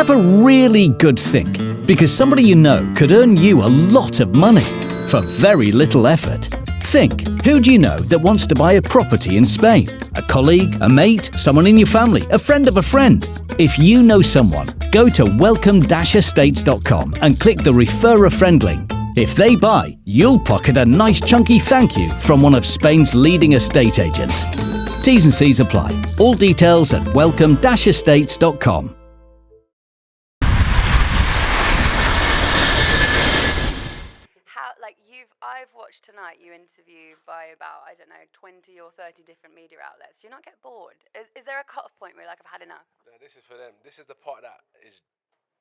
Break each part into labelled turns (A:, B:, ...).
A: Have a really good think, because somebody you know could earn you a lot of money for very little effort. Think, who do you know that wants to buy a property in Spain? A colleague, a mate, someone in your family, a friend of a friend? If you know someone, go to welcome-estates.com and click the Refer a Friend link. If they buy, you'll pocket a nice chunky thank you from one of Spain's leading estate agents. T's and C's apply. All details at welcome-estates.com.
B: I've watched tonight you interview by about, 20 or 30 different media outlets. Do you not get bored? Is there a cut-off point where you're like, I've had enough?
C: No, this is for them. This is the part that is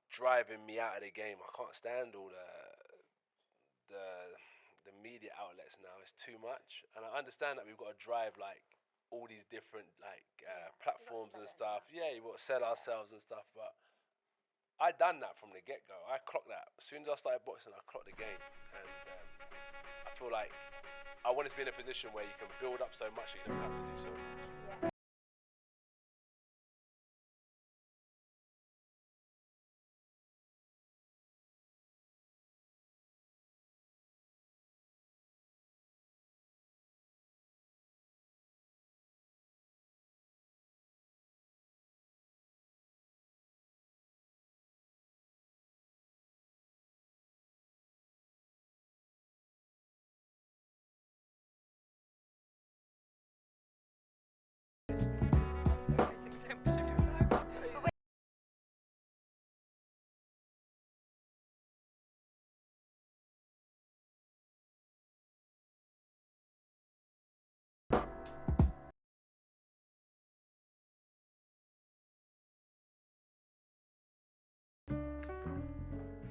C: driving me out of the game. I can't stand all the media outlets now. It's too much. And I understand that we've got to drive like all these different platforms and stuff. Yeah, you've got to sell ourselves and stuff, but I done that from the get-go. I clocked that. As soon as I started boxing, I clocked the game. And I feel like I want to be in a position where you can build up so much that you don't have to do so much.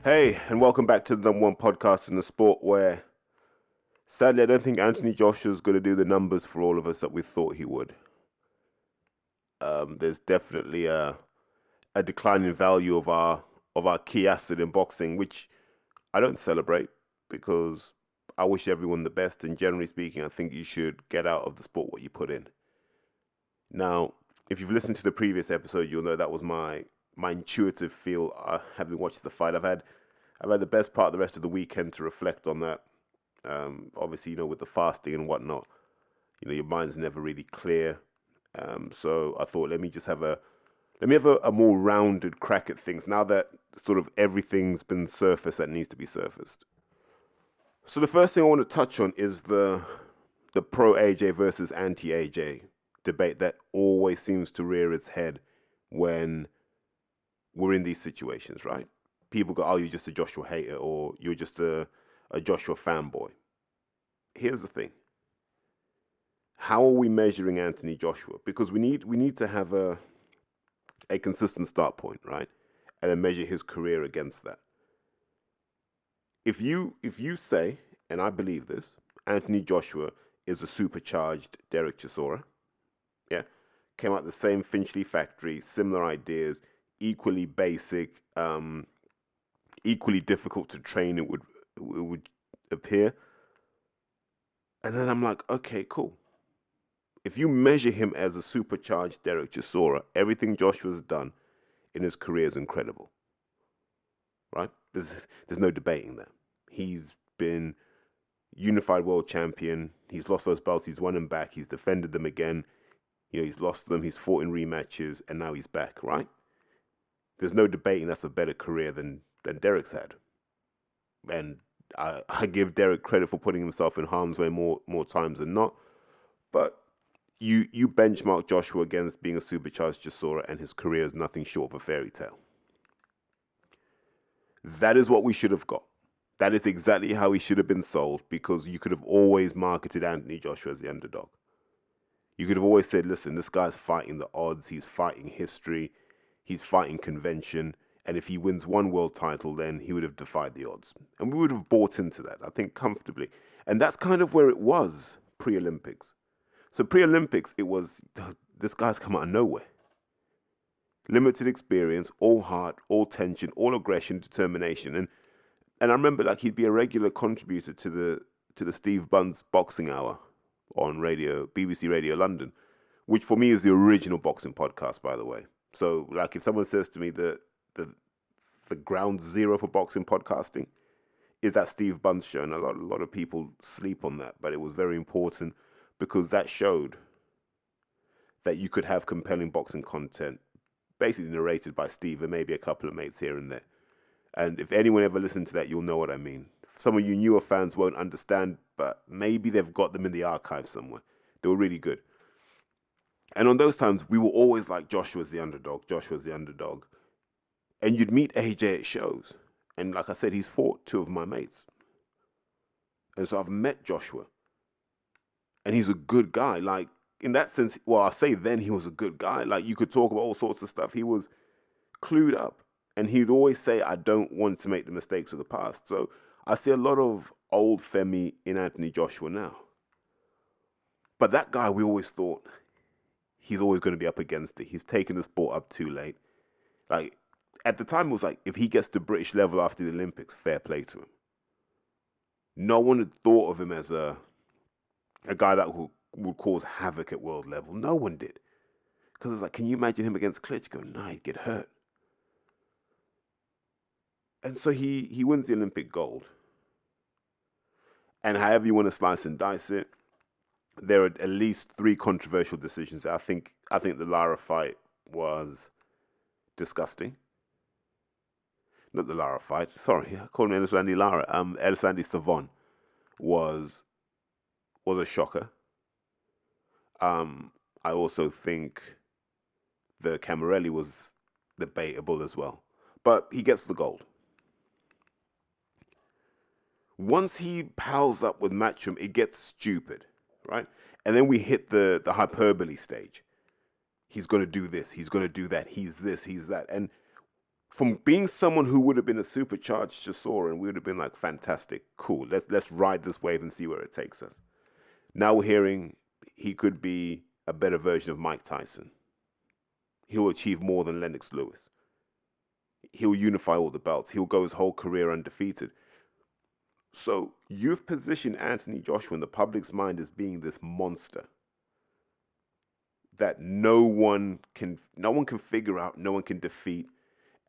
D: Hey, and welcome back to the number one podcast in the sport where, sadly, I don't think Anthony Joshua's going to do the numbers for all of us that we thought he would. There's definitely a decline in value of our key asset in boxing, which I don't celebrate because I wish everyone the best, and generally speaking, I think you should get out of the sport what you put in. Now, if you've listened to the previous episode, you'll know that was my intuitive feel having watched the fight. I've had the best part of the rest of the weekend to reflect on that. Obviously, with the fasting and whatnot, your mind's never really clear. So I thought, let me have a more rounded crack at things now that sort of everything's been surfaced that needs to be surfaced. So the first thing I want to touch on is the pro AJ versus anti AJ debate that always seems to rear its head when we're in these situations, right? People go, oh, you're just a Joshua hater, or you're just a Joshua fanboy. Here's the thing. How are we measuring Anthony Joshua? Because we need to have a consistent start point, right? And then measure his career against that. If you say, and I believe this, Anthony Joshua is a supercharged Derek Chisora, yeah, came out the same Finchley factory, similar ideas, equally basic, equally difficult to train, it would appear. And then I'm like, okay, cool. If you measure him as a supercharged Derek Chisora, everything Joshua's done in his career is incredible. Right? There's no debating that. He's been unified world champion. He's lost those belts. He's won them back. He's defended them again. He's lost them. He's fought in rematches, and now he's back. Right? There's no debating that's a better career than Derek's had. And I give Derek credit for putting himself in harm's way more times than not. But you benchmark Joshua against being a supercharged Chisora, and his career is nothing short of a fairy tale. That is what we should have got. That is exactly how he should have been sold, because you could have always marketed Anthony Joshua as the underdog. You could have always said, listen, this guy's fighting the odds, he's fighting history, he's fighting convention, and if he wins one world title, then he would have defied the odds. And we would have bought into that, I think, comfortably. And that's kind of where it was pre-Olympics. So pre-Olympics, it was, this guy's come out of nowhere. Limited experience, all heart, all tension, all aggression, determination. And I remember he'd be a regular contributor to the Steve Bunn's Boxing Hour on radio, BBC Radio London, which for me is the original boxing podcast, by the way. So if someone says to me that the ground zero for boxing podcasting is that Steve Bunce show, and a lot of people sleep on that, but it was very important because that showed that you could have compelling boxing content, basically narrated by Steve and maybe a couple of mates here and there. And if anyone ever listened to that, you'll know what I mean. Some of you newer fans won't understand, but maybe they've got them in the archive somewhere. They were really good. And on those times, we were always like, Joshua's the underdog, Joshua's the underdog. And you'd meet AJ at shows. And like I said, he's fought two of my mates. And so I've met Joshua. And he's a good guy. Like, in that sense, well, I say then he was a good guy. Like, you could talk about all sorts of stuff. He was clued up. And he'd always say, I don't want to make the mistakes of the past. So I see a lot of old Femi in Anthony Joshua now. But that guy, we always thought, he's always going to be up against it. He's taken the sport up too late. Like, at the time, it was like, if he gets to British level after the Olympics, fair play to him. No one had thought of him as a guy that would cause havoc at world level. No one did. Because it's like, can you imagine him against Klitschko? No, he'd get hurt. And so he wins the Olympic gold. And however you want to slice and dice it, there are at least 3 controversial decisions. I think the Lara fight was disgusting. Not the Lara fight. Sorry, I called him Elisandi Lara. Elisandi Savon was a shocker. I also think the Camarelli was debatable as well. But he gets the gold. Once he pals up with Matchroom, it gets stupid, right? And then we hit the hyperbole stage. He's going to do this. He's going to do that. He's this. He's that. And from being someone who would have been a supercharged Chisora, and we would have been like, fantastic, cool. Let's ride this wave and see where it takes us. Now we're hearing he could be a better version of Mike Tyson. He'll achieve more than Lennox Lewis. He'll unify all the belts. He'll go his whole career undefeated. So you've positioned Anthony Joshua in the public's mind as being this monster that no one can figure out, no one can defeat,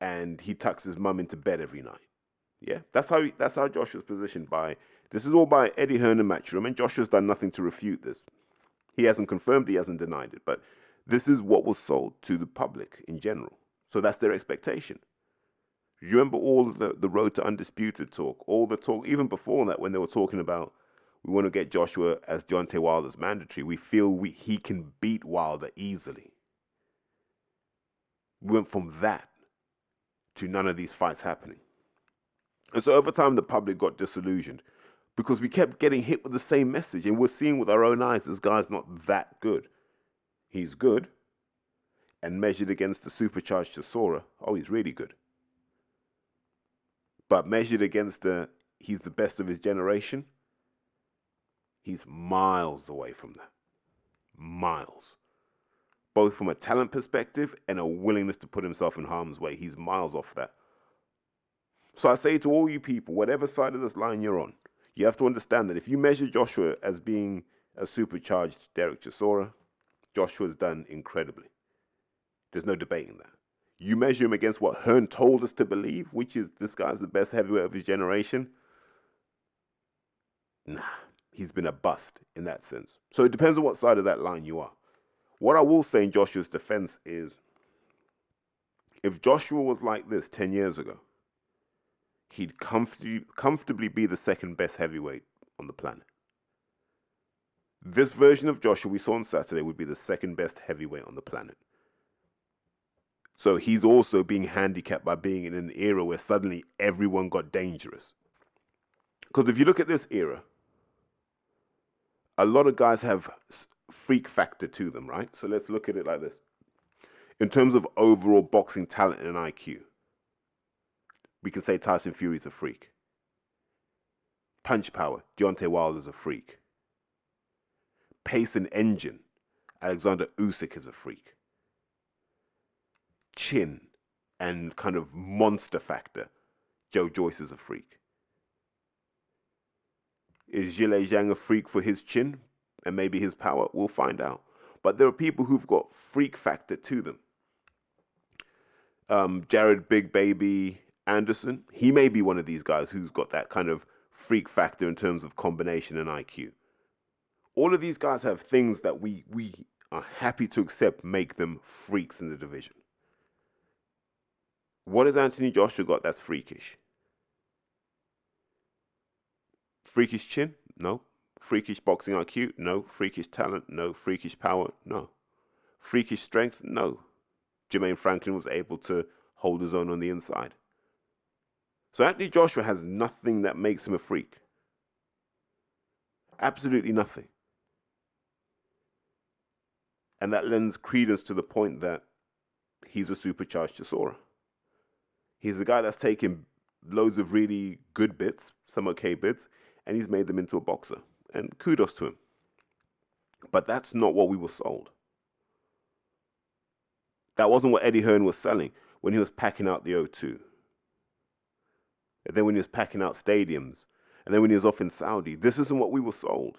D: and he tucks his mum into bed every night. Yeah, that's how Joshua's positioned by. This is all by Eddie Hearn and Matchroom, and Joshua's done nothing to refute this. He hasn't confirmed, he hasn't denied it, but this is what was sold to the public in general. So that's their expectation. You remember all the road to undisputed talk, all the talk, even before that, when they were talking about, we want to get Joshua as Deontay Wilder's mandatory. We feel he can beat Wilder easily. We went from that to none of these fights happening. And so over time, the public got disillusioned because we kept getting hit with the same message. And we're seeing with our own eyes, this guy's not that good. He's good. And measured against the supercharged Chisora, oh, he's really good. But measured against he's the best of his generation, he's miles away from that. Miles. Both from a talent perspective and a willingness to put himself in harm's way. He's miles off that. So I say to all you people, whatever side of this line you're on, you have to understand that if you measure Joshua as being a supercharged Derek Chisora, Joshua's done incredibly. There's no debating that. You measure him against what Hearn told us to believe, which is this guy's the best heavyweight of his generation. Nah, he's been a bust in that sense. So it depends on what side of that line you are. What I will say in Joshua's defense is, if Joshua was like this 10 years ago, he'd comfortably be the second best heavyweight on the planet. This version of Joshua we saw on Saturday would be the second best heavyweight on the planet. So he's also being handicapped by being in an era where suddenly everyone got dangerous. Because if you look at this era, a lot of guys have freak factor to them, right? So let's look at it like this. In terms of overall boxing talent and IQ, we can say Tyson Fury's a freak. Punch power, Deontay Wilder's a freak. Pace and engine, Alexander Usyk is a freak. Chin and kind of monster factor, Joe Joyce is a freak. Is Zhilei Zhang a freak for his chin and maybe his power? We'll find out. But there are people who've got freak factor to them. Jared Big Baby Anderson, he may be one of these guys who's got that kind of freak factor in terms of combination and IQ. All of these guys have things that we are happy to accept make them freaks in the division. What has Anthony Joshua got that's freakish? Freakish chin? No. Freakish boxing IQ? No. Freakish talent? No. Freakish power? No. Freakish strength? No. Jermaine Franklin was able to hold his own on the inside. So Anthony Joshua has nothing that makes him a freak. Absolutely nothing. And that lends credence to the point that he's a supercharged Chisora. He's a guy that's taken loads of really good bits, some okay bits, and he's made them into a boxer. And kudos to him. But that's not what we were sold. That wasn't what Eddie Hearn was selling when he was packing out the O2. And then when he was packing out stadiums. And then when he was off in Saudi. This isn't what we were sold.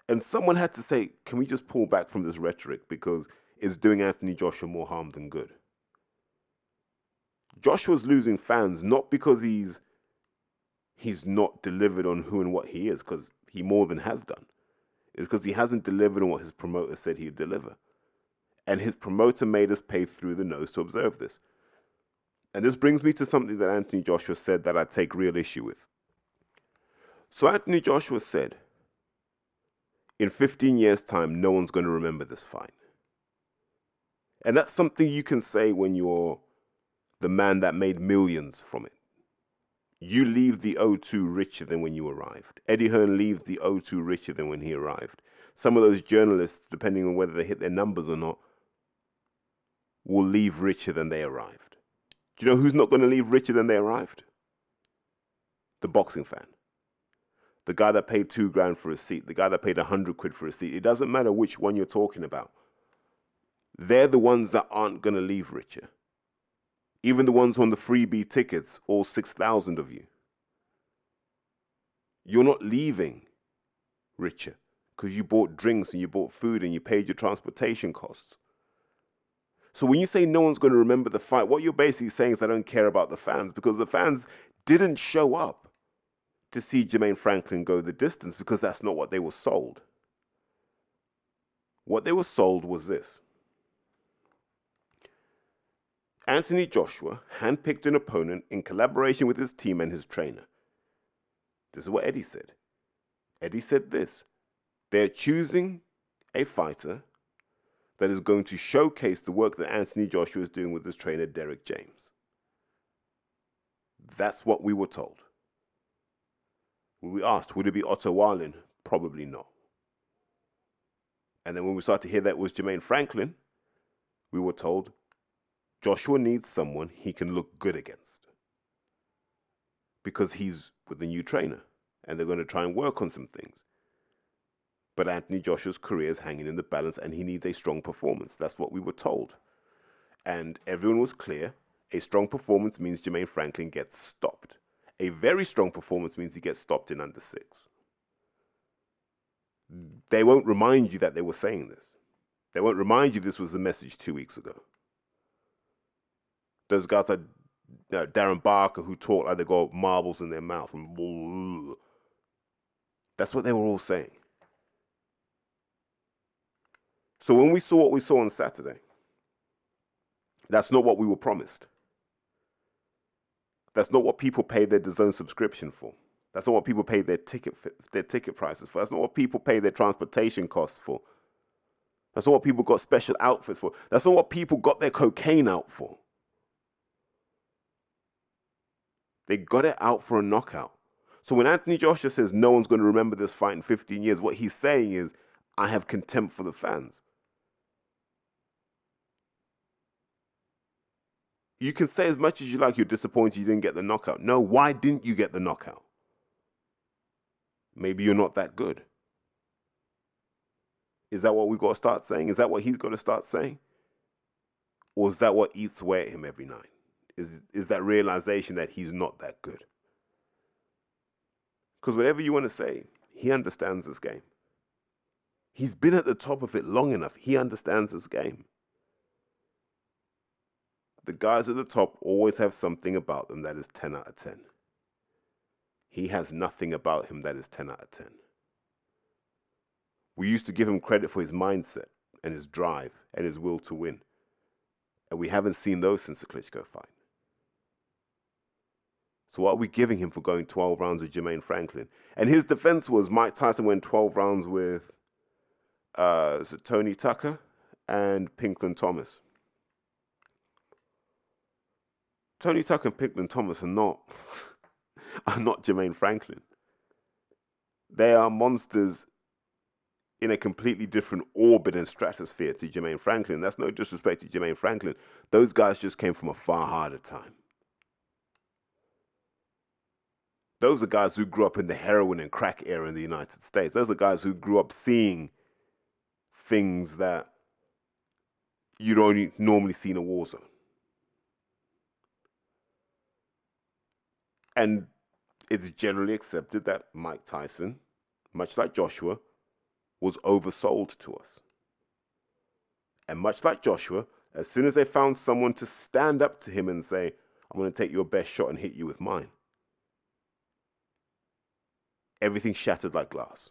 D: And someone had to say, can we just pull back from this rhetoric because it's doing Anthony Joshua more harm than good. Joshua's losing fans not because he's not delivered on who and what he is, because he more than has done. It's because he hasn't delivered on what his promoter said he'd deliver. And his promoter made us pay through the nose to observe this. And this brings me to something that Anthony Joshua said that I take real issue with. So Anthony Joshua said, in 15 years' time, no one's going to remember this fight. And that's something you can say when you're the man that made millions from it. You leave the O2 richer than when you arrived. Eddie Hearn leaves the O2 richer than when he arrived. Some of those journalists, depending on whether they hit their numbers or not, will leave richer than they arrived. Do you know who's not going to leave richer than they arrived? The boxing fan. The guy that paid $2,000 for a seat. The guy that paid 100 quid for a seat. It doesn't matter which one you're talking about. They're the ones that aren't going to leave richer. Even the ones on the freebie tickets, all 6,000 of you. You're not leaving richer because you bought drinks and you bought food and you paid your transportation costs. So when you say no one's going to remember the fight, what you're basically saying is I don't care about the fans, because the fans didn't show up to see Jermaine Franklin go the distance, because that's not what they were sold. What they were sold was this. Anthony Joshua handpicked an opponent in collaboration with his team and his trainer. This is what Eddie said. Eddie said this. They're choosing a fighter that is going to showcase the work that Anthony Joshua is doing with his trainer, Derek James. That's what we were told. When we asked, would it be Otto Wallin? Probably not. And then when we started to hear that it was Jermaine Franklin, we were told, Joshua needs someone he can look good against. Because he's with a new trainer, and they're going to try and work on some things. But Anthony Joshua's career is hanging in the balance, and he needs a strong performance. That's what we were told. And everyone was clear. A strong performance means Jermaine Franklin gets stopped. A very strong performance means he gets stopped in under 6. They won't remind you that they were saying this. They won't remind you this was the message 2 weeks ago. Those guys like Darren Barker who talk like they got marbles in their mouth. And that's what they were all saying. So when we saw what we saw on Saturday, that's not what we were promised. That's not what people paid their DAZN subscription for. That's not what people paid their ticket prices for. That's not what people pay their transportation costs for. That's not what people got special outfits for. That's not what people got their cocaine out for. They got it out for a knockout. So when Anthony Joshua says no one's going to remember this fight in 15 years, what he's saying is, I have contempt for the fans. You can say as much as you like you're disappointed you didn't get the knockout. No, why didn't you get the knockout? Maybe you're not that good. Is that what we've got to start saying? Is that what he's got to start saying? Or is that what eats away at him every night? Is that realization that he's not that good? Because whatever you want to say, he understands this game. He's been at the top of it long enough. He understands this game. the guys at the top always have something about them that is 10 out of 10. He has nothing about him that is 10 out of 10. We used to give him credit for his mindset and his drive and his will to win. And we haven't seen those since the Klitschko fight. So what are we giving him for going 12 rounds with Jermaine Franklin? And his defense was Mike Tyson went 12 rounds with Tony Tucker and Pinklon Thomas. Tony Tucker and Pinklon Thomas are not Jermaine Franklin. They are monsters in a completely different orbit and stratosphere to Jermaine Franklin. That's no disrespect to Jermaine Franklin. Those guys just came from a far harder time. Those are guys who grew up in the heroin and crack era in the United States. Those are guys who grew up seeing things that you'd only normally see in a war zone. And it's generally accepted that Mike Tyson, much like Joshua, was oversold to us. And much like Joshua, as soon as they found someone to stand up to him and say, I'm going to take your best shot and hit you with mine, everything shattered like glass.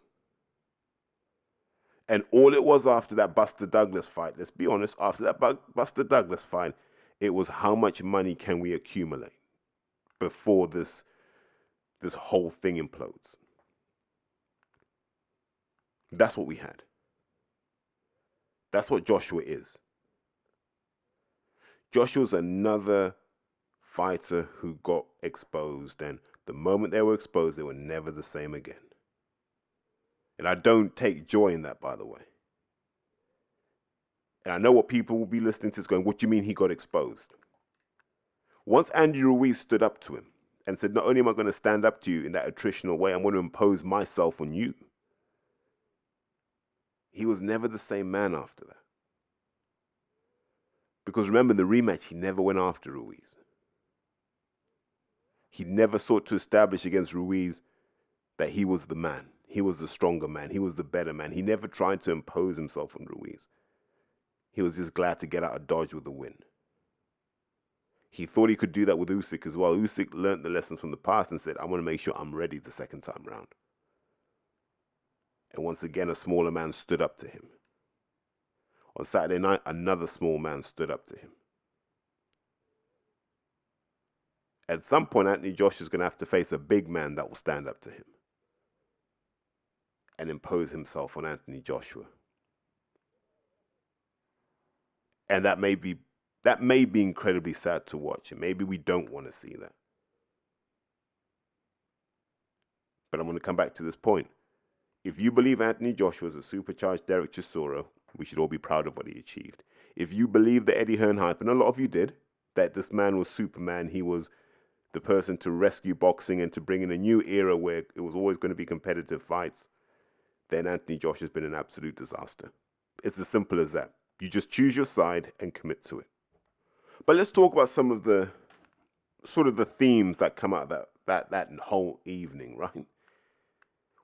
D: And all it was after that Buster Douglas fight, let's be honest, after that Buster Douglas fight, it was how much money can we accumulate before this whole thing implodes. That's what we had. That's what Joshua is. Joshua's another fighter who got exposed, and the moment they were exposed, they were never the same again. And I don't take joy in that, by the way. And I know what people will be listening to is going, what do you mean he got exposed? Once Andy Ruiz stood up to him and said, not only am I going to stand up to you in that attritional way, I'm going to impose myself on you. He was never the same man after that. Because remember, in the rematch, he never went after Ruiz. He never sought to establish against Ruiz that he was the man. He was the stronger man. He was the better man. He never tried to impose himself on Ruiz. He was just glad to get out of Dodge with a win. He thought he could do that with Usyk as well. Usyk learned the lessons from the past and said, I want to make sure I'm ready the second time round. And once again, a smaller man stood up to him. On Saturday night, another small man stood up to him. At some point, Anthony Joshua is going to have to face a big man that will stand up to him and impose himself on Anthony Joshua. And that may be incredibly sad to watch, and maybe we don't want to see that. But I'm going to come back to this point. If you believe Anthony Joshua is a supercharged Derek Chisora, we should all be proud of what he achieved. If you believe that Eddie Hearn hype, and a lot of you did, that this man was Superman, he was the person to rescue boxing and to bring in a new era where it was always going to be competitive fights, then Anthony Joshua has been an absolute disaster. It's as simple as that. You just choose your side and commit to it. But let's talk about some of the sort of the themes that come out of that whole evening, right?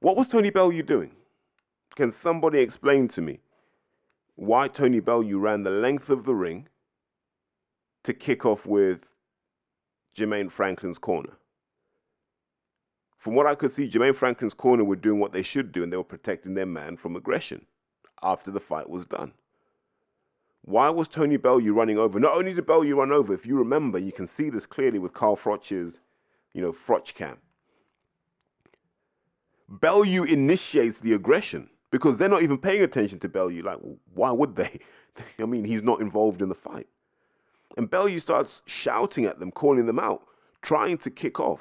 D: What was Tony Bellew doing? Can somebody explain to me why Tony Bellew ran the length of the ring to kick off with Jermaine Franklin's corner? From what I could see, Jermaine Franklin's corner were doing what they should do, and they were protecting their man from aggression after the fight was done. Why was Tony Bellew running over? Not only did Bellew run over, if you remember, you can see this clearly with Carl Froch's, Froch cam. Bellew initiates the aggression because they're not even paying attention to Bellew. Like, why would they? I mean, he's not involved in the fight. And Bellew starts shouting at them, calling them out, trying to kick off.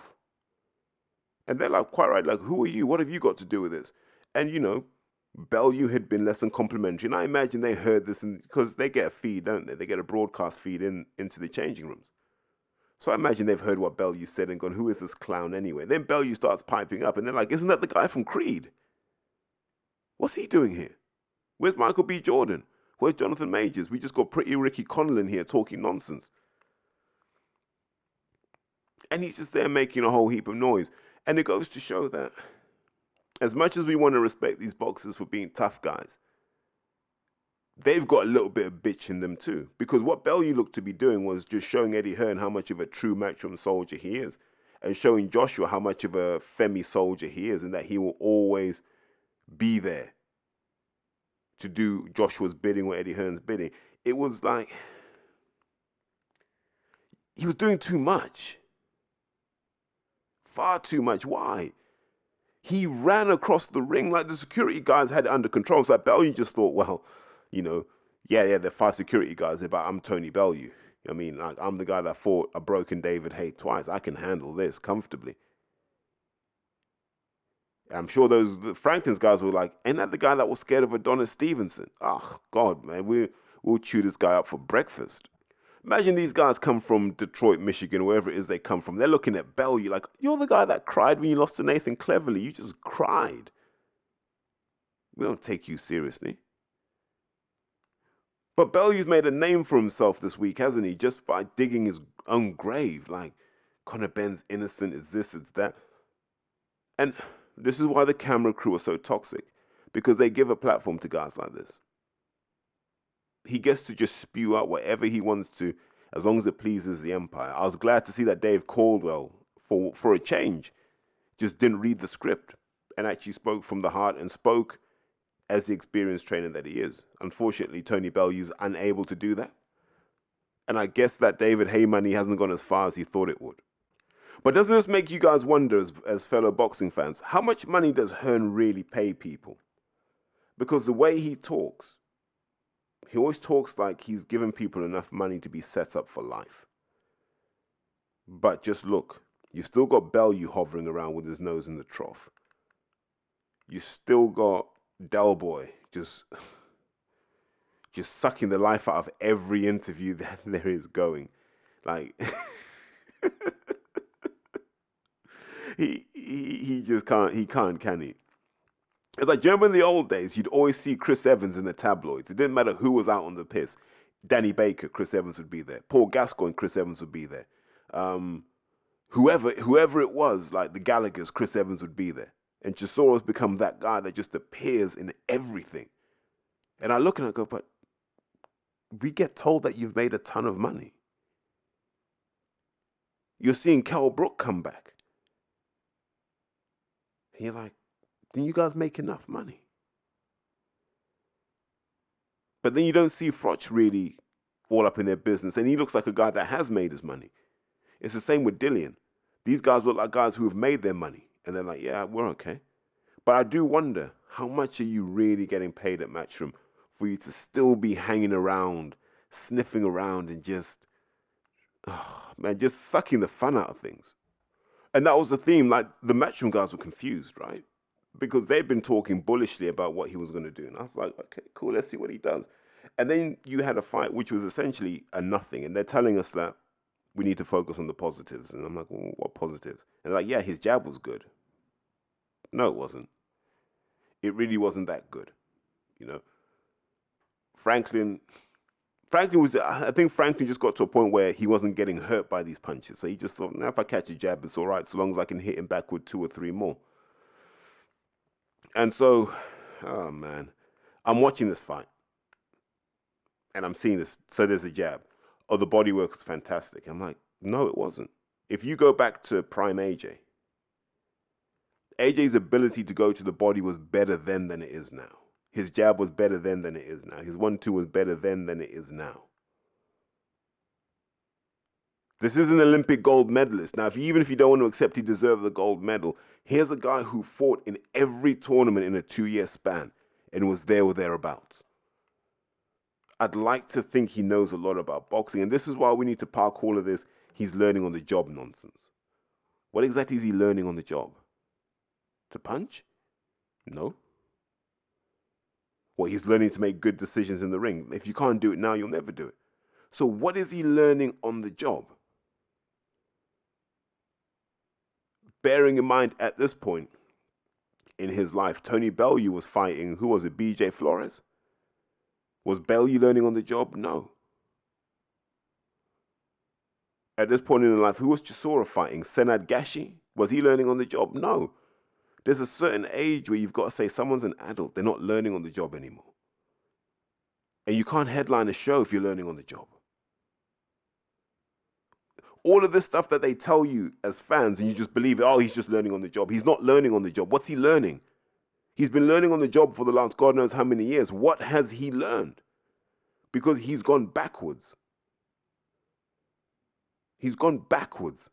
D: And they're like, quite right, like, who are you? What have you got to do with this? And, Bellew had been less than complimentary. And I imagine they heard this because they get a feed, don't they? They get a broadcast feed into the changing rooms. So I imagine they've heard what Bellew said and gone, who is this clown anyway? Then Bellew starts piping up and they're like, isn't that the guy from Creed? What's he doing here? Where's Michael B. Jordan? Where's Jonathan Majors? We just got pretty Ricky Conlon here talking nonsense. And he's just there making a whole heap of noise. And it goes to show that as much as we want to respect these boxers for being tough guys, they've got a little bit of bitch in them too. Because what Bellew looked to be doing was just showing Eddie Hearn how much of a true matchroom soldier he is, and showing Joshua how much of a Femi soldier he is, and that he will always be there to do Joshua's bidding or Eddie Hearn's bidding. It was like he was doing too much. Far too much. Why? He ran across the ring like the security guys had it under control. So like Bellew just thought, well, you know, yeah, there are 5 security guys there, but I'm Tony Bellew. I mean, like, I'm the guy that fought a broken David Haye twice. I can handle this comfortably. I'm sure the Franklin's guys were like, ain't that the guy that was scared of Adonis Stevenson? Oh, God, man, we'll chew this guy up for breakfast. Imagine these guys come from Detroit, Michigan, wherever it is they come from. They're looking at Bellew like, you're the guy that cried when you lost to Nathan Cleverly. You just cried. We don't take you seriously. But Bellew's made a name for himself this week, hasn't he? Just by digging his own grave. Like, Conor Benn's innocent, it's this, it's that. And this is why the camera crew are so toxic. Because they give a platform to guys like this. He gets to just spew out whatever he wants to, as long as it pleases the Empire. I was glad to see that Dave Caldwell, for a change, just didn't read the script and actually spoke from the heart and spoke as the experienced trainer that he is. Unfortunately, Tony Bellew's unable to do that. And I guess that David Haye money hasn't gone as far as he thought it would. But doesn't this make you guys wonder, as fellow boxing fans, how much money does Hearn really pay people? Because the way he talks, he always talks like he's given people enough money to be set up for life. But just look, you've still got Bellew hovering around with his nose in the trough. You still got Del Boy just sucking the life out of every interview that there is going. Like he just can't, can he? It's like, do you remember in the old days, you'd always see Chris Evans in the tabloids. It didn't matter who was out on the piss. Danny Baker, Chris Evans would be there. Paul Gascoigne, Chris Evans would be there. Whoever it was, like the Gallaghers, Chris Evans would be there. And Chisora's become that guy that just appears in everything. And I look and I go, but we get told that you've made a ton of money. You're seeing Kell Brook come back. And you're like, didn't you guys make enough money? But then you don't see Froch really all up in their business. And he looks like a guy that has made his money. It's the same with Dillian. These guys look like guys who have made their money. And they're like, yeah, we're okay. But I do wonder, how much are you really getting paid at Matchroom for you to still be hanging around, sniffing around and just sucking the fun out of things? And that was the theme. Like, the Matchroom guys were confused, right? Because they'd been talking bullishly about what he was going to do. And I was like, okay, cool, let's see what he does. And then you had a fight which was essentially a nothing. And they're telling us that we need to focus on the positives. And I'm like, well, what positives? And they're like, yeah, his jab was good. No, it wasn't. It really wasn't that good. You know, Franklin was, I think Franklin just got to a point where he wasn't getting hurt by these punches. So he just thought, now if I catch a jab, it's all right, so long as I can hit him back with 2 or 3 more. And so, oh man, I'm watching this fight. And I'm seeing this. So there's a jab. Oh, the body work was fantastic. I'm like, no, it wasn't. If you go back to prime AJ's ability to go to the body was better then than it is now. His jab was better then than it is now. His 1-2 was better then than it is now. This is an Olympic gold medalist. Now, even if you don't want to accept he deserved the gold medal, here's a guy who fought in every tournament in a 2-year span and was there or thereabouts. I'd like to think he knows a lot about boxing, and this is why we need to park all of this he's learning on the job nonsense. What exactly is he learning on the job? To punch? No. Well, he's learning to make good decisions in the ring. If you can't do it now, you'll never do it. So what is he learning on the job? Bearing in mind, at this point in his life, Tony Bellew was fighting, who was it, BJ Flores? Was Bellew learning on the job? No. At this point in his life, who was Chisora fighting? Senad Gashi? Was he learning on the job? No. There's a certain age where you've got to say someone's an adult. They're not learning on the job anymore. And you can't headline a show if you're learning on the job. All of this stuff that they tell you as fans, and you just believe, oh, he's just learning on the job. He's not learning on the job. What's he learning? He's been learning on the job for the last God knows how many years. What has he learned? Because he's gone backwards. He's gone backwards.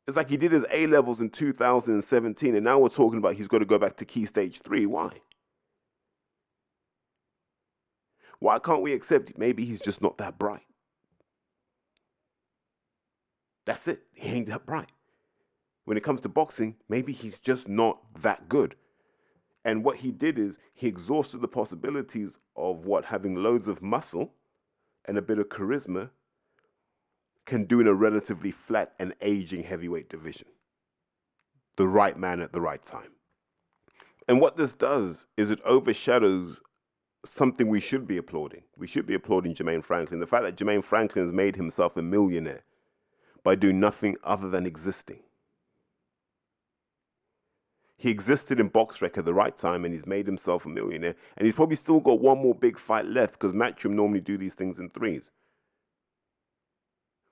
D: It's like he did his A-levels in 2017, and now we're talking about he's got to go back to Key Stage 3. Why? Why can't we accept maybe he's just not that bright? That's it. He ain't that bright. When it comes to boxing, maybe he's just not that good. And what he did is he exhausted the possibilities of what having loads of muscle and a bit of charisma can do in a relatively flat and aging heavyweight division. The right man at the right time. And what this does is it overshadows something we should be applauding. We should be applauding Jermaine Franklin. The fact that Jermaine Franklin has made himself a millionaire by doing nothing other than existing. He existed in BoxRec at the right time, and he's made himself a millionaire. And he's probably still got one more big fight left, because Matchroom normally do these things in threes.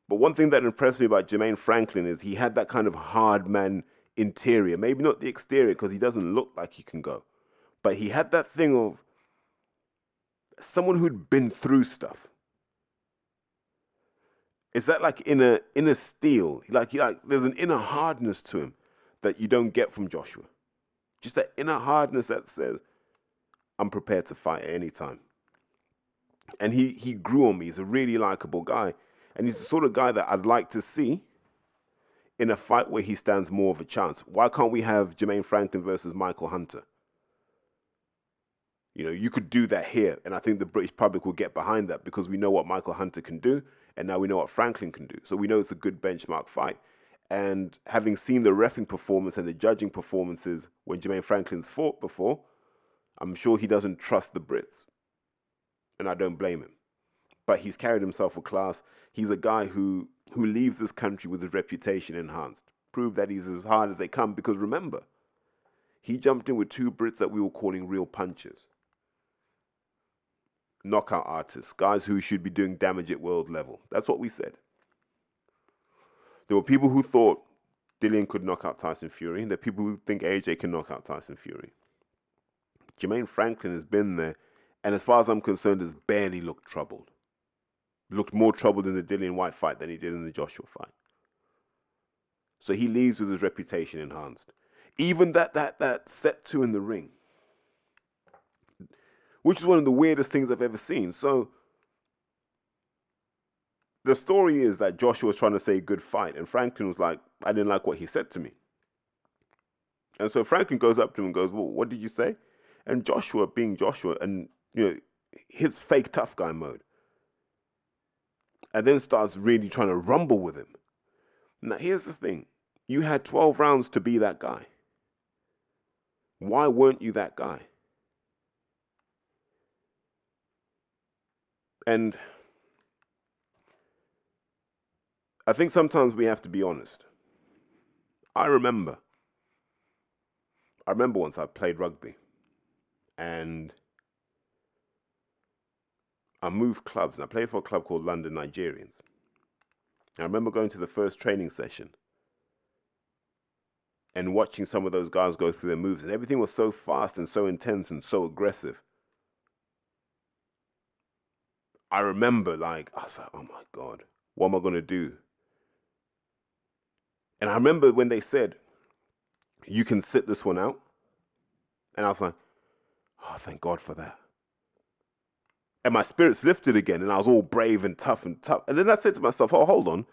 D: But one thing that impressed me about Jermaine Franklin is he had that kind of hard man interior. Maybe not the exterior, because he doesn't look like he can go. But he had that thing of someone who'd been through stuff. It's that like inner steel. Like there's an inner hardness to him that you don't get from Joshua. Just that inner hardness that says, I'm prepared to fight at any time. And he grew on me. He's a really likable guy. And he's the sort of guy that I'd like to see in a fight where he stands more of a chance. Why can't we have Jermaine Franklin versus Michael Hunter? You know, you could do that here. And I think the British public will get behind that, because we know what Michael Hunter can do. And now we know what Franklin can do. So we know it's a good benchmark fight. And having seen the reffing performance and the judging performances when Jermaine Franklin's fought before, I'm sure he doesn't trust the Brits. And I don't blame him. But he's carried himself with class. He's a guy who leaves this country with his reputation enhanced. Prove that he's as hard as they come. Because remember, he jumped in with two Brits that we were calling real punchers. Knockout artists. Guys who should be doing damage at world level. That's what we said. There were people who thought Dillian could knock out Tyson Fury. And there are people who think AJ can knock out Tyson Fury. Jermaine Franklin has been there. And as far as I'm concerned, has barely looked troubled. Looked more troubled in the Dillian White fight than he did in the Joshua fight. So he leaves with his reputation enhanced. Even that set two in the ring, which is one of the weirdest things I've ever seen. So the story is that Joshua was trying to say good fight, and Franklin was like, I didn't like what he said to me. And so Franklin goes up to him and goes, well, what did you say? And Joshua, being Joshua, and hits fake tough guy mode. And then starts really trying to rumble with him. Now here's the thing. You had 12 rounds to be that guy. Why weren't you that guy? And I think sometimes we have to be honest. I remember once I played rugby and I moved clubs, and I played for a club called London Nigerians. And I remember going to the first training session and watching some of those guys go through their moves, and everything was so fast and so intense and so aggressive. I remember I was like, oh my God, what am I going to do? And I remember when they said, you can sit this one out. And I was like, oh, thank God for that. And my spirits lifted again, and I was all brave and tough. And then I said to myself, oh, hold on.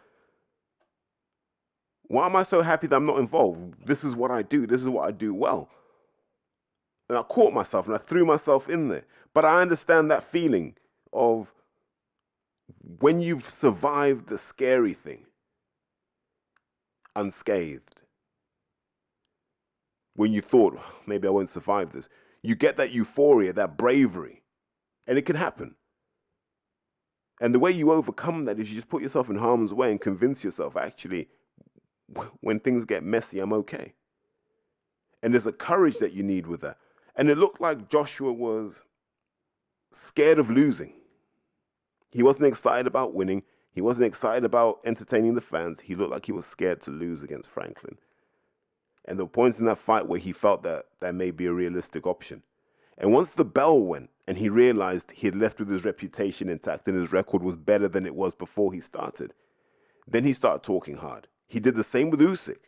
D: Why am I so happy that I'm not involved? This is what I do. This is what I do well. And I caught myself, and I threw myself in there. But I understand that feeling of when you've survived the scary thing unscathed. When you thought, maybe I won't survive this. You get that euphoria, that bravery. And it can happen. And the way you overcome that is you just put yourself in harm's way and convince yourself, actually, when things get messy, I'm okay. And there's a courage that you need with that. And it looked like Joshua was scared of losing. He wasn't excited about winning. He wasn't excited about entertaining the fans. He looked like he was scared to lose against Franklin. And there were points in that fight where he felt that that may be a realistic option. And once the bell went and he realized he had left with his reputation intact and his record was better than it was before he started, then he started talking hard. He did the same with Usyk.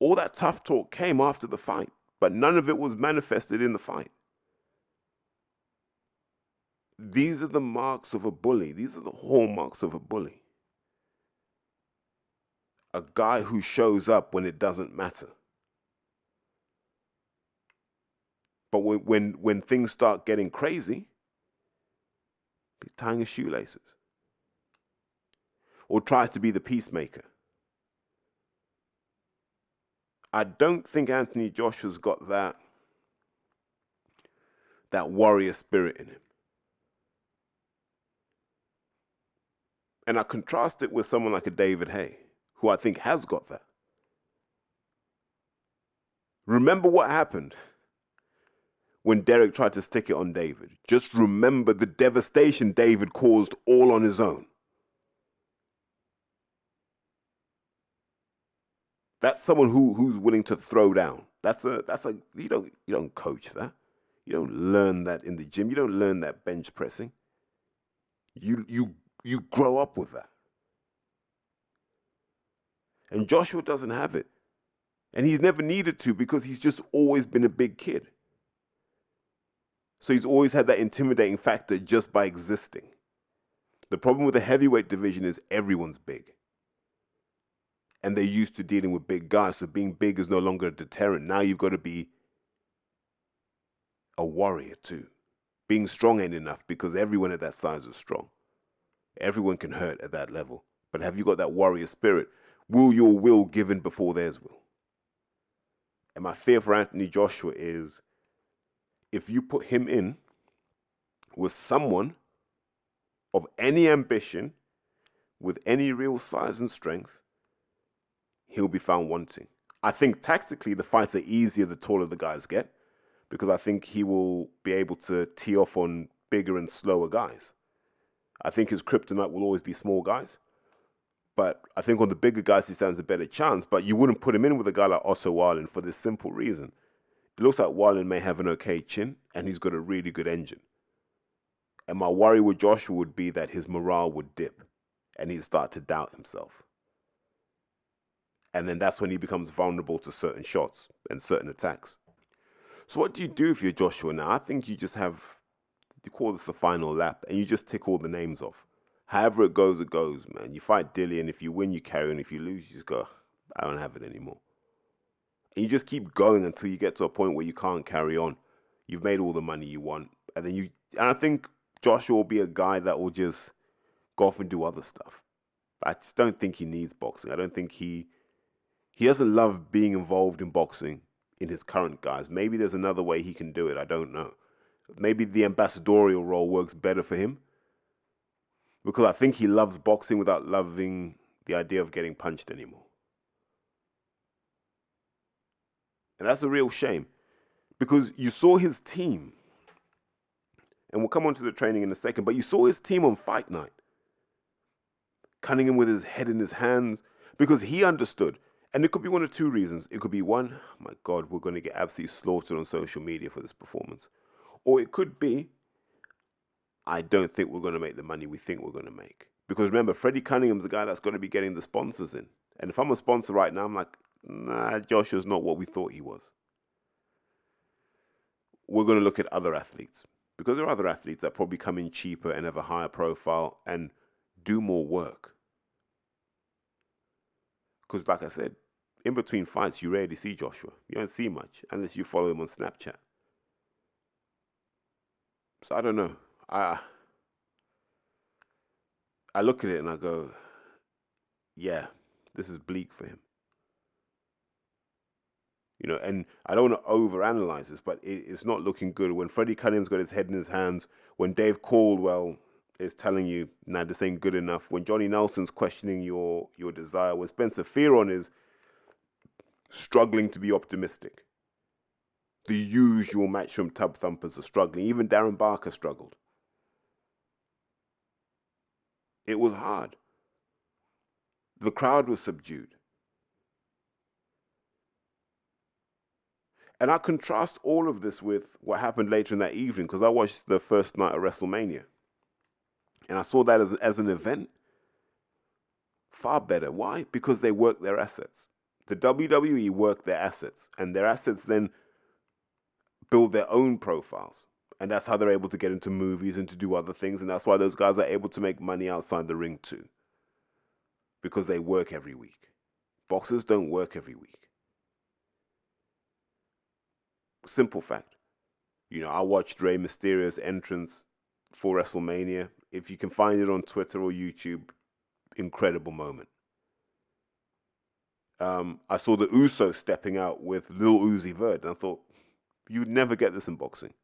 D: All that tough talk came after the fight, but none of it was manifested in the fight. These are the marks of a bully. These are the hallmarks of a bully. A guy who shows up when it doesn't matter. But when things start getting crazy, he's tying his shoelaces. Or tries to be the peacemaker. I don't think Anthony Joshua's got that warrior spirit in him. And I contrast it with someone like a David Haye, who I think has got that. Remember what happened when Derek tried to stick it on David. Just remember the devastation David caused all on his own. That's someone who's willing to throw down. That's a you don't coach that. You don't learn that in the gym. You don't learn that bench pressing. You grow up with that. And Joshua doesn't have it. And he's never needed to because he's just always been a big kid. So he's always had that intimidating factor just by existing. The problem with the heavyweight division is everyone's big. And they're used to dealing with big guys, so being big is no longer a deterrent. Now you've got to be a warrior too. Being strong ain't enough because everyone at that size is strong. Everyone can hurt at that level. But have you got that warrior spirit? Will your will given before theirs will? And my fear for Anthony Joshua is if you put him in with someone of any ambition, with any real size and strength, he'll be found wanting. I think tactically the fights are easier the taller the guys get, because I think he will be able to tee off on bigger and slower guys. I think his kryptonite will always be small guys. But I think on the bigger guys he stands a better chance. But you wouldn't put him in with a guy like Otto Wallin for this simple reason. It looks like Wallin may have an okay chin, and he's got a really good engine. And my worry with Joshua would be that his morale would dip, and he'd start to doubt himself. And then that's when he becomes vulnerable to certain shots and certain attacks. So what do you do if you're Joshua now? I think you just have, you call this the final lap, and you just tick all the names off. However it goes, man. You fight Dilly, and if you win, you carry on. If you lose, you just go, I don't have it anymore. And you just keep going until you get to a point where you can't carry on. You've made all the money you want. And I think Joshua will be a guy that will just go off and do other stuff. I just don't think he needs boxing. I don't think he doesn't love being involved in boxing in his current guise. Maybe there's another way he can do it. I don't know. Maybe the ambassadorial role works better for him. Because I think he loves boxing without loving the idea of getting punched anymore. And that's a real shame. Because you saw his team. And we'll come on to the training in a second. But you saw his team on fight night. Cunningham with his head in his hands. Because he understood. And it could be one of two reasons. It could be one, oh my God, we're going to get absolutely slaughtered on social media for this performance. Or it could be, I don't think we're going to make the money we think we're going to make. Because remember, Freddie Cunningham's the guy that's going to be getting the sponsors in. And if I'm a sponsor right now, I'm like, nah, Joshua's not what we thought he was. We're going to look at other athletes. Because there are other athletes that probably come in cheaper and have a higher profile and do more work. Because like I said, in between fights, you rarely see Joshua. You don't see much unless you follow him on Snapchat. So I don't know. I look at it and I go, yeah, this is bleak for him. You know, and I don't want to overanalyze this, but it's not looking good. When Freddie Cunningham's got his head in his hands, when Dave Caldwell is telling you, nah, this ain't good enough, when Johnny Nelson's questioning your desire, when Spencer Fearon is struggling to be optimistic, the usual matchroom tub thumpers are struggling. Even Darren Barker struggled. It was hard. The crowd was subdued. And I contrast all of this with what happened later in that evening, because I watched the first night of WrestleMania. And I saw that as an event far better. Why? Because they worked their assets. The WWE worked their assets, and their assets then build their own profiles. And that's how they're able to get into movies and to do other things. And that's why those guys are able to make money outside the ring too. Because they work every week. Boxers don't work every week. Simple fact. You know, I watched Rey Mysterio's entrance for WrestleMania. If you can find it on Twitter or YouTube, incredible moment. I saw the Usos stepping out with Lil Uzi Vert, and I thought, you'd never get this in boxing.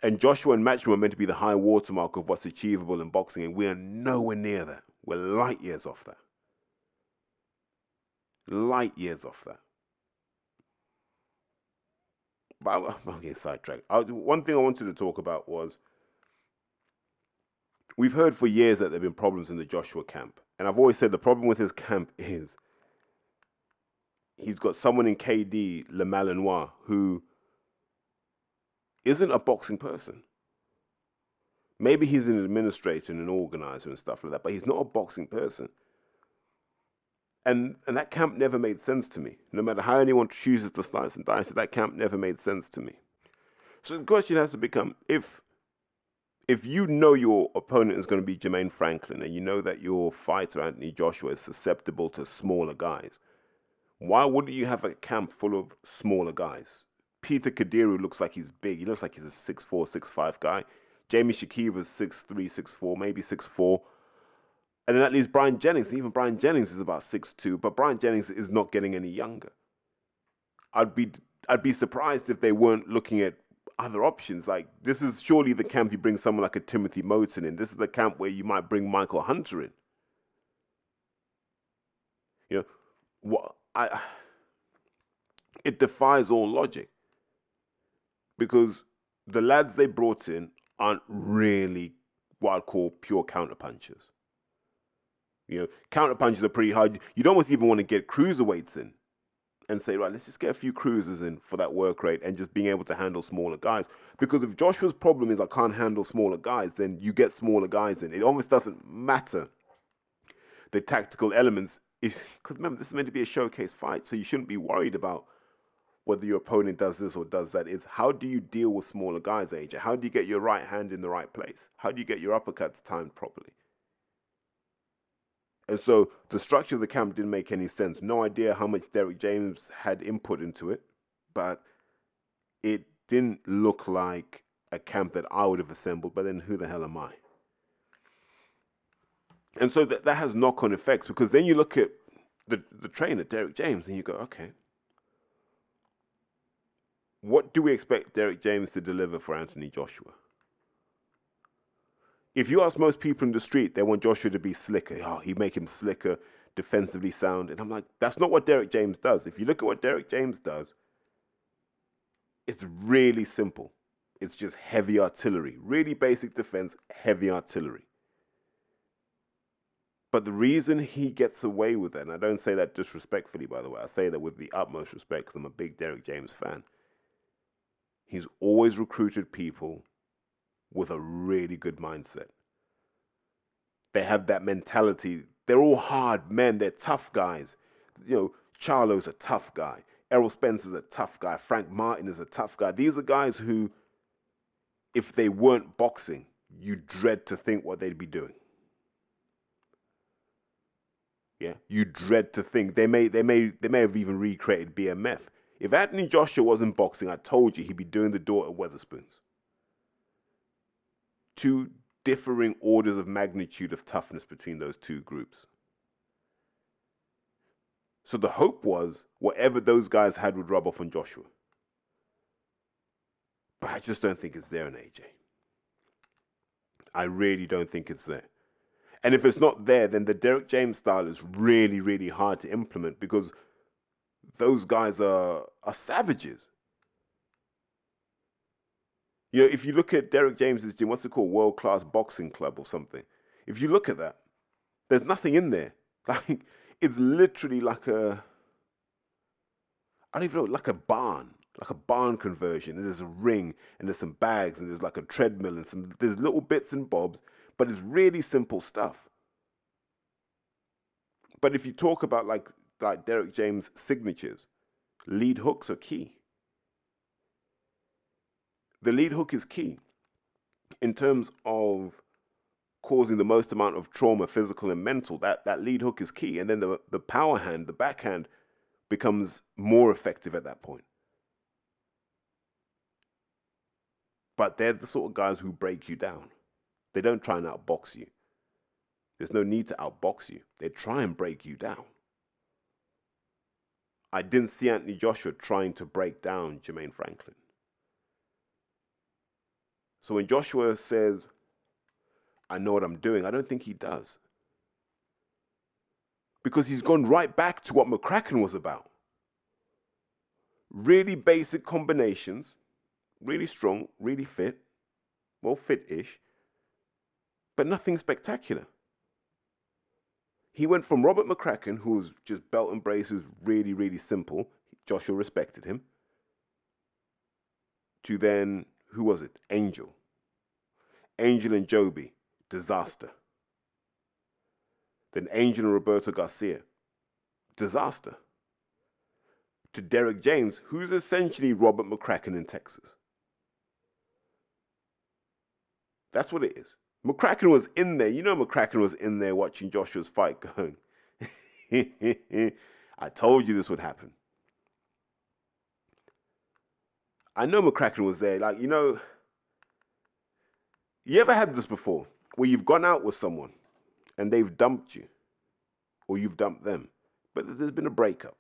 D: And Joshua and Matchroom are meant to be the high watermark of what's achievable in boxing, and we are nowhere near that. We're light years off that. Light years off that. But I'm getting sidetracked. One thing I wanted to talk about was, we've heard for years that there have been problems in the Joshua camp. And I've always said the problem with his camp is he's got someone in KD, Le Malinois, who isn't a boxing person. Maybe he's an administrator and an organizer and stuff like that, but he's not a boxing person. And that camp never made sense to me. No matter how anyone chooses to slice and dice it, that camp never made sense to me. So the question has to become, if you know your opponent is going to be Jermaine Franklin, and you know that your fighter, Anthony Joshua, is susceptible to smaller guys, why wouldn't you have a camp full of smaller guys? Peter Kadiru looks like he's big. He looks like he's a 6'4", 6'5" guy. Jamie Shakiva's 6'3", 6'4", maybe 6'4". And then that leaves Brian Jennings. And even Brian Jennings is about 6'2", but Brian Jennings is not getting any younger. I'd be surprised if they weren't looking at other options. Like, this is surely the camp you bring someone like a Timothy Moten in. This is the camp where you might bring Michael Hunter in. You know, it defies all logic, because the lads they brought in aren't really what I'd call pure counterpunchers. You know, counterpunchers are pretty hard. You'd almost even want to get cruiserweights in and say, right, let's just get a few cruisers in for that work rate and just being able to handle smaller guys. Because if Joshua's problem is I can't handle smaller guys, then you get smaller guys in. It almost doesn't matter the tactical elements. Because remember, this is meant to be a showcase fight, so you shouldn't be worried about whether your opponent does this or does that. Is how do you deal with smaller guys, AJ? How do you get your right hand in the right place? How do you get your uppercuts timed properly? And so the structure of the camp didn't make any sense. No idea how much Derek James had input into it, but it didn't look like a camp that I would have assembled, but then who the hell am I? And so that has knock-on effects, because then you look at the trainer, Derek James, and you go, okay, what do we expect Derek James to deliver for Anthony Joshua? If you ask most people in the street, they want Joshua to be slicker. Oh, he'd make him slicker, defensively sound. And I'm like, that's not what Derek James does. If you look at what Derek James does, it's really simple. It's just heavy artillery. Really basic defense, heavy artillery. But the reason he gets away with it, and I don't say that disrespectfully, by the way, I say that with the utmost respect because I'm a big Derek James fan. He's always recruited people with a really good mindset. They have that mentality. They're all hard men. They're tough guys. You know, Charlo's a tough guy. Errol Spencer's a tough guy. Frank Martin is a tough guy. These are guys who, if they weren't boxing, you dread to think what they'd be doing. Yeah, you dread to think. They may have even recreated BMF. If Anthony Joshua wasn't boxing, I told you he'd be doing the door at Weatherspoons. Two differing orders of magnitude of toughness between those two groups. So the hope was whatever those guys had would rub off on Joshua. But I just don't think it's there in AJ. I really don't think it's there. And if it's not there, then the Derek James style is really, really hard to implement, because those guys are savages. You know, if you look at Derek James's gym, what's it called? World Class Boxing Club or something. If you look at that, there's nothing in there. Like, it's literally like I don't even know, like a barn conversion. And there's a ring and there's some bags and there's like a treadmill and there's little bits and bobs, but it's really simple stuff. But if you talk about like Derek James' signatures, lead hooks are key. The lead hook is key in terms of causing the most amount of trauma, physical and mental. That lead hook is key. And then the power hand, the backhand, becomes more effective at that point. But they're the sort of guys who break you down. They don't try and outbox you. There's no need to outbox you. They try and break you down. I didn't see Anthony Joshua trying to break down Jermaine Franklin. So when Joshua says, I know what I'm doing, I don't think he does. Because he's gone right back to what McCracken was about. Really basic combinations, really strong, really fit, well, fit-ish, but nothing spectacular. He went from Robert McCracken, who was just belt and braces, really, really simple. Joshua respected him. To then, who was it? Angel. Angel and Joby, disaster. Then Angel and Roberto Garcia, disaster. To Derek James, who's essentially Robert McCracken in Texas. That's what it is. McCracken was in there. You know McCracken was in there watching Joshua's fight going, I told you this would happen. I know McCracken was there. Like, you know, you ever had this before where you've gone out with someone and they've dumped you or you've dumped them, but there's been a breakup.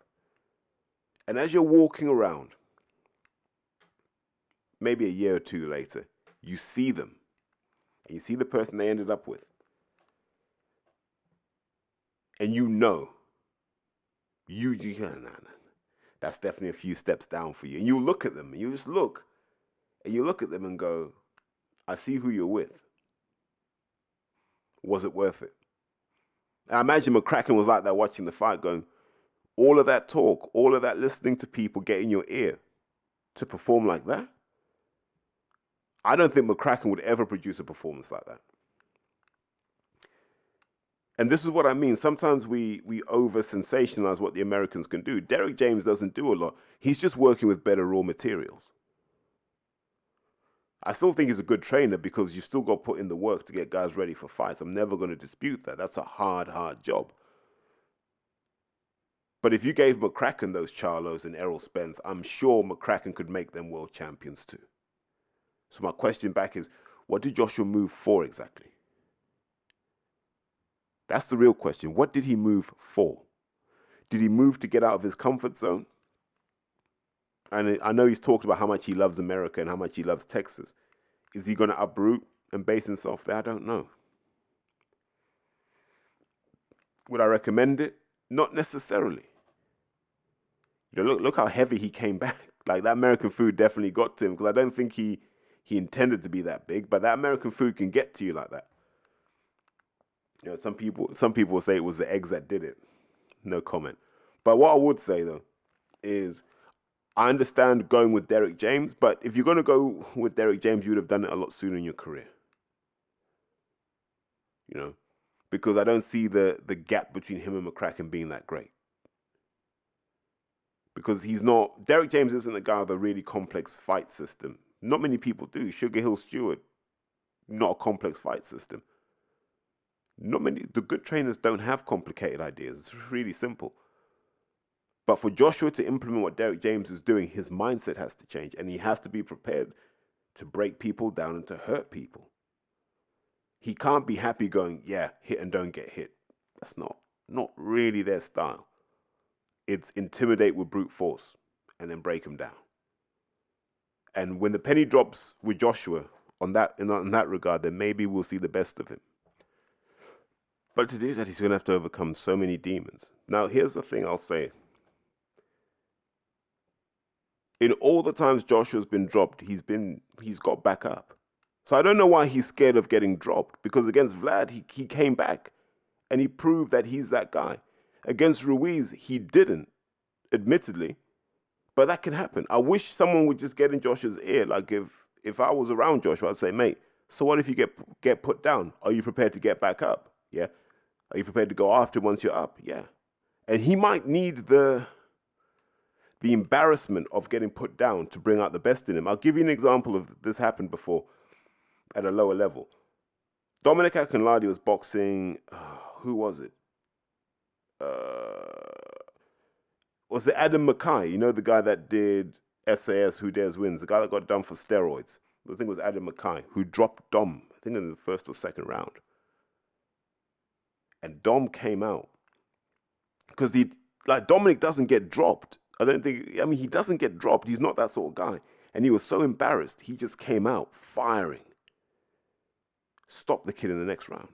D: And as you're walking around, maybe a year or two later, you see them. And you see the person they ended up with. And you know, that's definitely a few steps down for you. And you look at them, and you just look. And you look at them and go, I see who you're with. Was it worth it? And I imagine McCracken was like that watching the fight going, all of that talk, all of that listening to people get in your ear to perform like that? I don't think McCracken would ever produce a performance like that. And this is what I mean. Sometimes we over-sensationalize what the Americans can do. Derek James doesn't do a lot. He's just working with better raw materials. I still think he's a good trainer because you still got to put in the work to get guys ready for fights. I'm never going to dispute that. That's a hard job. But if you gave McCracken those Charlos and Errol Spence, I'm sure McCracken could make them world champions too. So my question back is, what did Joshua move for exactly? That's the real question. What did he move for? Did he move to get out of his comfort zone? And I know he's talked about how much he loves America and how much he loves Texas. Is he going to uproot and base himself there? I don't know. Would I recommend it? Not necessarily. You know, look how heavy he came back. Like, that American food definitely got to him, because I don't think he intended to be that big, but that American food can get to you like that. You know, some people will say it was the eggs that did it. No comment. But what I would say though is, I understand going with Derek James, but if you're going to go with Derek James, you would have done it a lot sooner in your career. You know, because I don't see the gap between him and McCracken being that great. Because Derek James isn't a guy with a really complex fight system. Not many people do. Sugar Hill Stewart, not a complex fight system. The good trainers don't have complicated ideas. It's really simple. But for Joshua to implement what Derek James is doing, his mindset has to change. And he has to be prepared to break people down and to hurt people. He can't be happy going, yeah, hit and don't get hit. That's not really their style. It's intimidate with brute force and then break them down. And when the penny drops with Joshua in that regard, then maybe we'll see the best of him. But to do that, he's going to have to overcome so many demons. Now, here's the thing I'll say. in all the times Joshua's been dropped, he's got back up. So I don't know why he's scared of getting dropped, because against Vlad, he came back and he proved that he's that guy. Against Ruiz, he didn't, admittedly, but that can happen. I wish someone would just get in Joshua's ear. Like if I was around Joshua, I'd say, mate, so what if you get put down? Are you prepared to get back up? Yeah. Are you prepared to go after once you're up? Yeah. And he might need the embarrassment of getting put down to bring out the best in him. I'll give you an example of this happened before at a lower level. Dominic Akinladi was boxing, who was it? Was it Adam Mackay? You know, the guy that did SAS, Who Dares Wins, the guy that got done for steroids. I think it was Adam Mackay, who dropped Dom, I think in the first or second round. And Dom came out. Because Dominic doesn't get dropped. He doesn't get dropped. He's not that sort of guy. And he was so embarrassed, he just came out firing. Stopped the kid in the next round.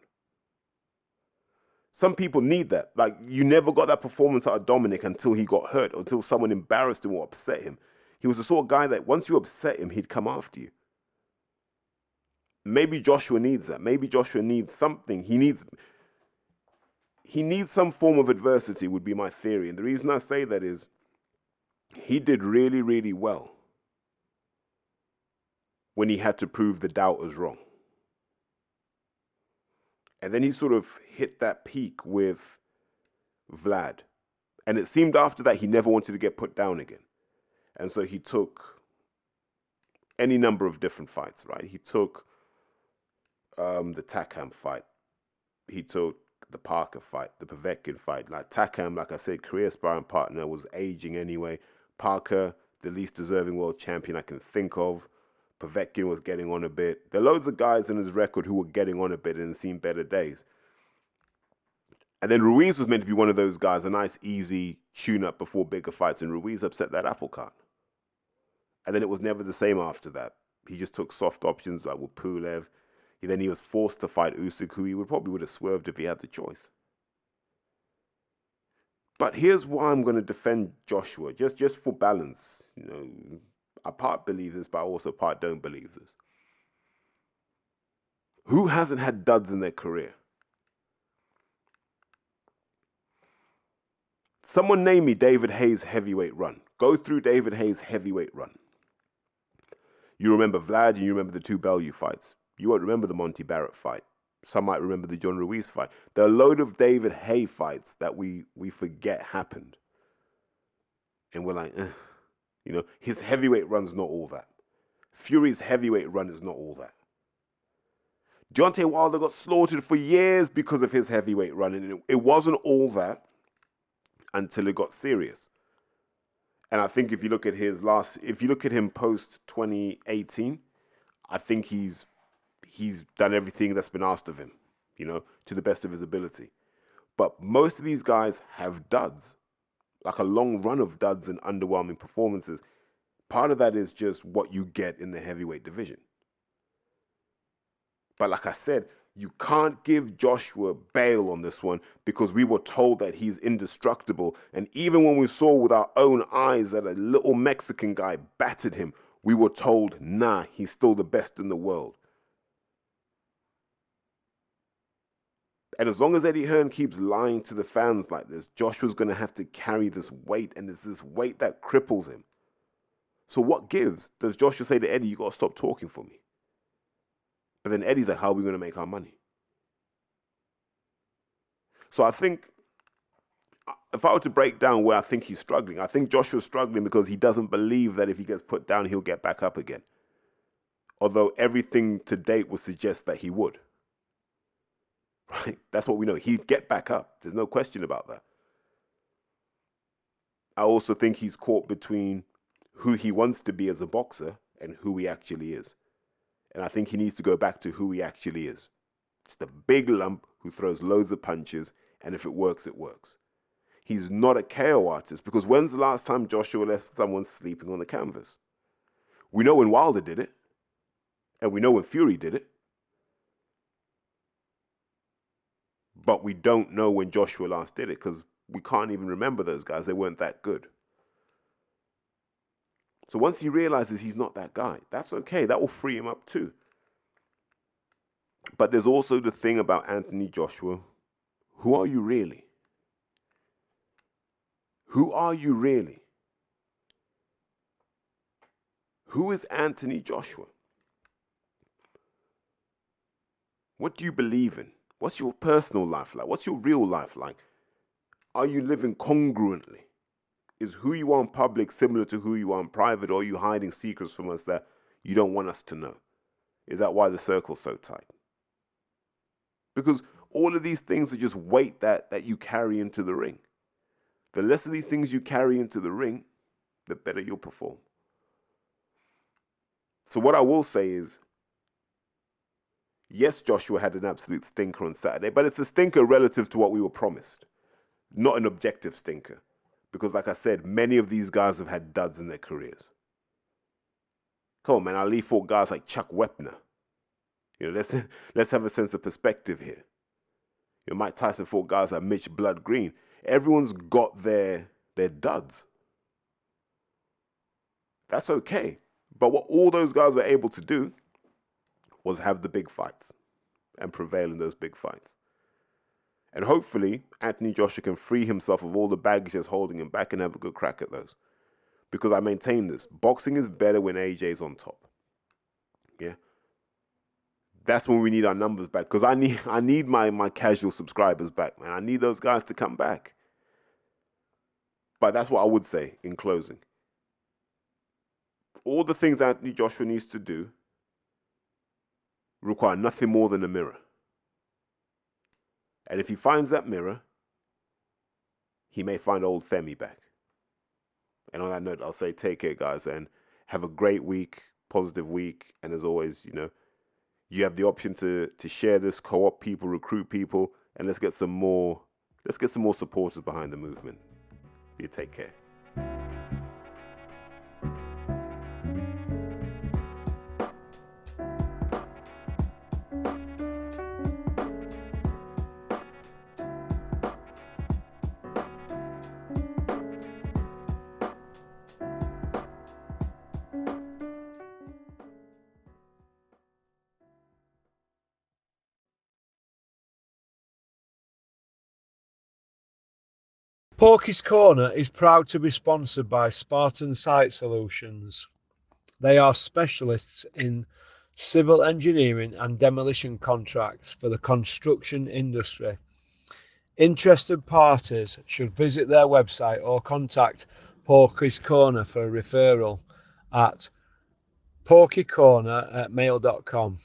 D: Some people need that. Like, you never got that performance out of Dominic until he got hurt, or until someone embarrassed him or upset him. He was the sort of guy that once you upset him, he'd come after you. Maybe Joshua needs that. Maybe Joshua needs something. He needs some form of adversity, would be my theory. And the reason I say that is he did really, really well when he had to prove the doubters wrong. And then he sort of hit that peak with Vlad. And it seemed after that he never wanted to get put down again. And so he took any number of different fights, right? He took the Takam fight. He took the Parker fight, the Povetkin fight. Like Takam, like I said, career sparring partner, was aging anyway. Parker, the least deserving world champion I can think of. Povetkin was getting on a bit. There are loads of guys in his record who were getting on a bit and seen better days. And then Ruiz was meant to be one of those guys, a nice, easy tune-up before bigger fights, and Ruiz upset that apple cart. And then it was never the same after that. He just took soft options like with Pulev. Then he was forced to fight Usyk, who he probably would have swerved if he had the choice. But here's why I'm going to defend Joshua, just for balance. You know, I part believe this, but I also part don't believe this. Who hasn't had duds in their career? Someone name me David Hayes' heavyweight run. Go through David Hayes' heavyweight run. You remember Vlad and you remember the two Bellew fights. You won't remember the Monty Barrett fight. Some might remember the John Ruiz fight. There are a load of David Hay fights that we forget happened. And we're like, You know, his heavyweight run's not all that. Fury's heavyweight run is not all that. Deontay Wilder got slaughtered for years because of his heavyweight run, and it wasn't all that until it got serious. And I think if you look at him post 2018, I think he's done everything that's been asked of him, you know, to the best of his ability. But most of these guys have duds, like a long run of duds and underwhelming performances. Part of that is just what you get in the heavyweight division. But like I said, you can't give Joshua bail on this one because we were told that he's indestructible. And even when we saw with our own eyes that a little Mexican guy battered him, we were told, nah, he's still the best in the world. And as long as Eddie Hearn keeps lying to the fans like this, Joshua's going to have to carry this weight, and it's this weight that cripples him. So what gives? Does Joshua say to Eddie, you got to stop talking for me? But then Eddie's like, how are we going to make our money? So I think, if I were to break down where I think he's struggling, I think Joshua's struggling because he doesn't believe that if he gets put down, he'll get back up again. Although everything to date would suggest that he would. Right? That's what we know. He'd get back up. There's no question about that. I also think he's caught between who he wants to be as a boxer and who he actually is. And I think he needs to go back to who he actually is. It's the big lump who throws loads of punches, and if it works, it works. He's not a KO artist, because when's the last time Joshua left someone sleeping on the canvas? We know when Wilder did it, and we know when Fury did it. But we don't know when Joshua last did it because we can't even remember those guys. They weren't that good. So once he realizes he's not that guy, that's okay. That will free him up too. But there's also the thing about Anthony Joshua. Who are you really? Who are you really? Who is Anthony Joshua? What do you believe in? What's your personal life like? What's your real life like? Are you living congruently? Is who you are in public similar to who you are in private, or are you hiding secrets from us that you don't want us to know? Is that why the circle's so tight? Because all of these things are just weight that you carry into the ring. The less of these things you carry into the ring, the better you'll perform. So what I will say is, yes, Joshua had an absolute stinker on Saturday, but it's a stinker relative to what we were promised, not an objective stinker. Because like I said, many of these guys have had duds in their careers. Come on, man, Ali fought guys like Chuck Wepner. You know, let's have a sense of perspective here. You know, Mike Tyson fought guys like Mitch Blood Green. Everyone's got their duds. That's okay. But what all those guys were able to do was have the big fights and prevail in those big fights. And hopefully, Anthony Joshua can free himself of all the baggage that's holding him back and have a good crack at those. Because I maintain this, boxing is better when AJ's on top. Yeah? That's when we need our numbers back. Because I need my casual subscribers back, man. I need those guys to come back. But that's what I would say in closing. All the things Anthony Joshua needs to do require nothing more than a mirror. And if he finds that mirror, he may find old Femi back. And on that note, I'll say take care, guys, and have a great week, positive week. And as always, you know, you have the option to share this, co-op people, recruit people, and let's get some more supporters behind the movement. You take care.
E: Porky's Corner is proud to be sponsored by Spartan Site Solutions. They are specialists in civil engineering and demolition contracts for the construction industry. Interested parties should visit their website or contact Porky's Corner for a referral at porkycorner@mail.com.